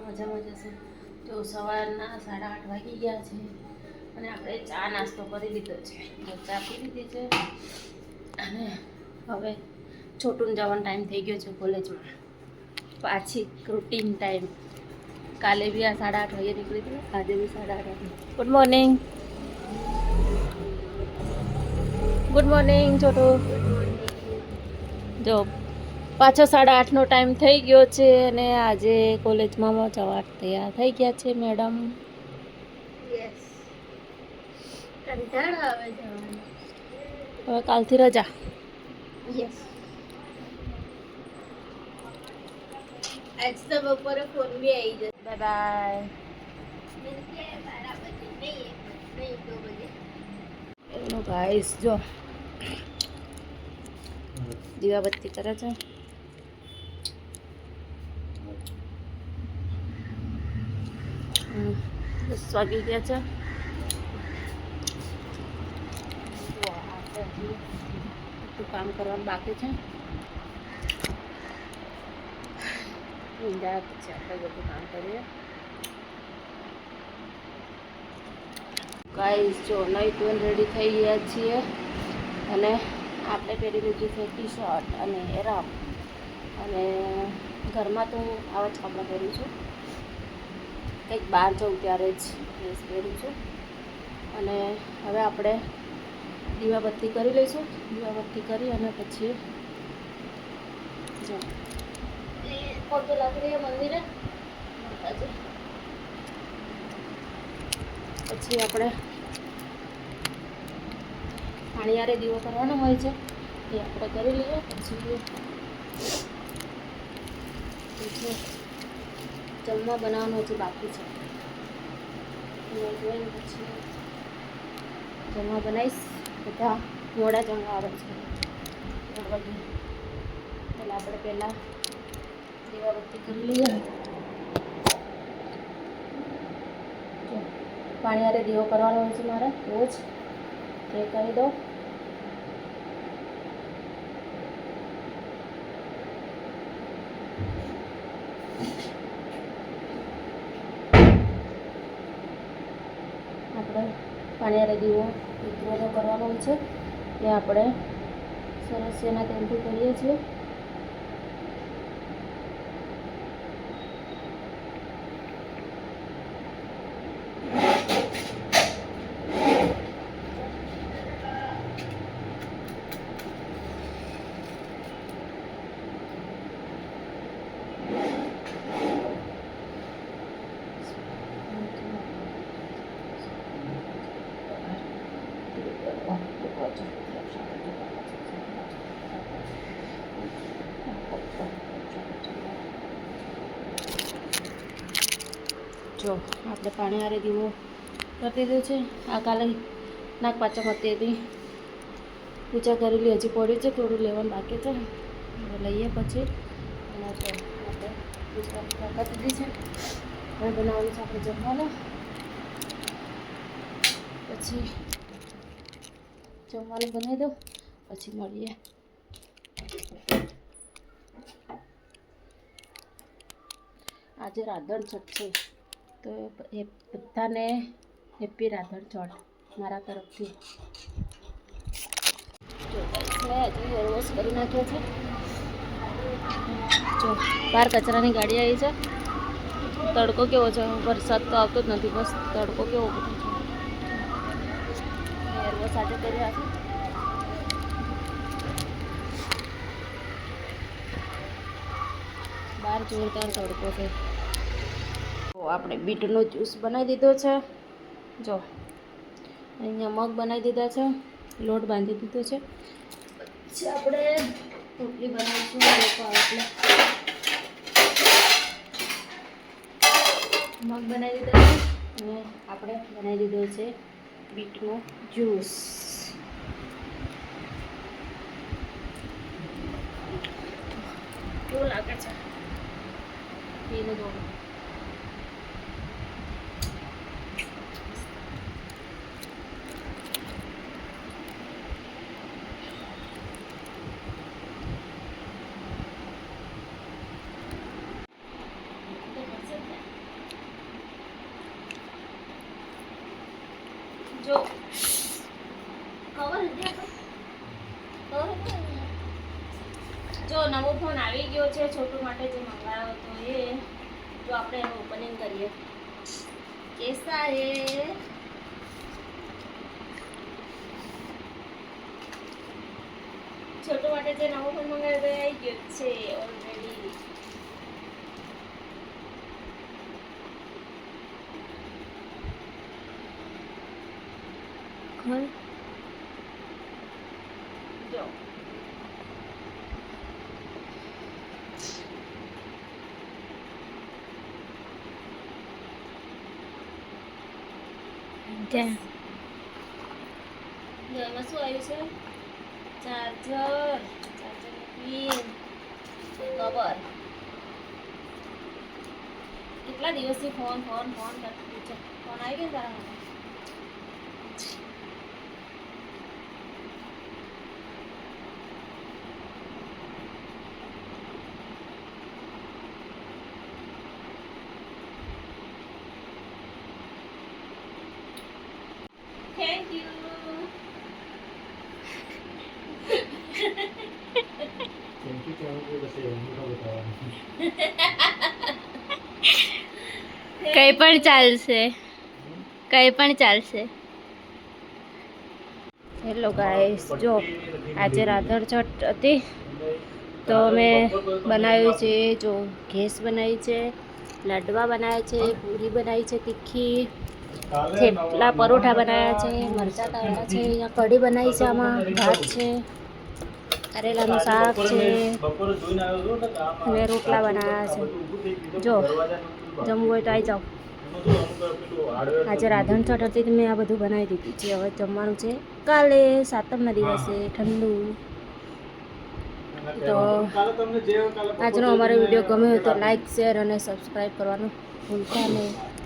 મજામાં જશે. તો સવારના 8:30 વાગી ગયા છે અને આપણે ચા નાસ્તો કરી લીધો છે. તો ચા પી લીધી છે અને હવે છોટું જવાનો ટાઈમ થઈ ગયો છે કોલેજમાં. પાછી રૂટીન ટાઈમ. કાલે બી આ 8:30 વાગે નીકળી હતી, આજે બી 8:30 વાગે. Good morning. ગુડ મોર્નિંગ છોટું. જો પાછો 8:30નો ટાઈમ થઈ ગયો છે અને આજે કોલેજમાં જવા તૈયાર થઈ ગયા છે મેડમ. યસ. કંટાળો આવે જવાનો. હવે કાલથી રજા. યસ. આજ તો બપોરે ફોન બી આવી જશે. Bye bye. એનો ગાઈસ જો દીવાબત્તી કરે છે. 10 વાગી ગયા છે. બધું કામ કરવાનું બાકી છે. ઊંડા પછી આપણે બધું કામ કરીએ. ગાઈસ જો નહીં ધોઈને રેડી થઈ ગયા છીએ અને આપણે પહેરી લીધું છે ટી શર્ટ અને એરામ. અને ઘરમાં તો આવા જ કપડાં પહેરું છું. કંઈક બહાર જાઉં ત્યારે જ ડ્રેસ પહેરું છું. અને હવે આપણે દીવાબત્તી કરી લઈશું. દીવાબત્તી કરી અને પછી જો ફોટો લાગી રહી મંદિરે. પછી આપણે પાણીયારે દીવો કરવાનો હોય છે એ આપણે કરી લઈએ. પછી જમવા બનાવવાનું હજી બાકી છે. જોઈને પછી જમવા બનાવીશ. બધા મોડા જમવા આવે છે. એટલે આપણે પહેલાં દીવાબત્તી કરી લઈએ. પાણીયારે દીવો કરવાનો હોય છે મારે રોજ. એ કરી દો. આપણે પાણીયારે દીવો કરવાનો હોય છે એ આપણે સરસિયાના તેલથી કરીએ છીએ. જો આપણે પાણીયારે દીવો કરી દીધો છે. આ કાલે નાગપાંચમ હતી એની પૂજા કરેલી હજી પડી છે. થોડું લેવાનું બાકી છે. હવે લઈએ પછી. અને જો આપણે પૂજા કરી દીધી છે. હવે બનાવવાનું છે આપણે જમવાનું. પછી જમવાનું બનાવી દો પછી મળીએ. આજે રાધણ છઠ છે તો એ બધાને હેપી રાધણ છઠ મારા તરફથી. જો મેં હજી હેર વોશ કરી નાખ્યો છે. જો બહાર કચરાની ગાડી આવી છે. તડકો કેવો છે. વરસાદ તો આવતો જ નથી. બસ તડકો કેવો બધો છે. હેર વોશ આજે કર્યા છે. બહાર જોરદાર તડકો છે. તો આપણે બીટનો જ્યુસ બનાવી દીધો છે. જો અહીંયા મગ બનાવી દીધા છે. લોટ બાંધી દીધો છે. પછી આપણે રોટલી બનાવીશું. લોકો આવે એટલે મગ બનાવી દીધા છે અને આપણે બનાવી દીધો છે બીટનો જ્યુસ. કેવું લાગે છે પીને જોડું. જો કવર જો નવો ફોન આવી ગયો છે છોટું માટે જે મંગાવ્યો તો એ જો આપણે એનું ઓપનિંગ કરીએ કેસા હે છોટું માટે જે નવો ફોન મંગાવ્યો તો એ આવી ગયો છે ઓલરેડી જો એમાં શું આવ્યું છે ચાર્જર પિન કવર કેટલા દિવસથી ફોન કરતી છે ફોન આવી ગયો તારા માટે થેન્ક યુ કઈ પણ ચાલશે હેલો ગાઈસ જો આજે રાધણછઠ હતી તો મેં બનાવ્યું છે જો ઘેસ બનાવી છે લાડવા બનાવ્યા છે પૂરી બનાવી છે તીખી થેપલા પરોઠા બનાવ્યા છે મરચાં તળ્યા છે અહીંયા કઢી બનાવી છે આમાં ભાત છે કરેલાનું શાક છે અને રોટલા બનાવ્યા છે જો જમવું હોય તો આવી જાઓ આજે રાધણછઠ હતી તો મેં આ બધું બનાવી દીધું છે હવે જમવાનું છે કાલે સાતમના દિવસે ઠંડુ તો આજનો અમારો વિડીયો ગમ્યો હોય તો લાઈક શેર અને સબસ્ક્રાઈબ કરવાનું ભૂલતા નહીં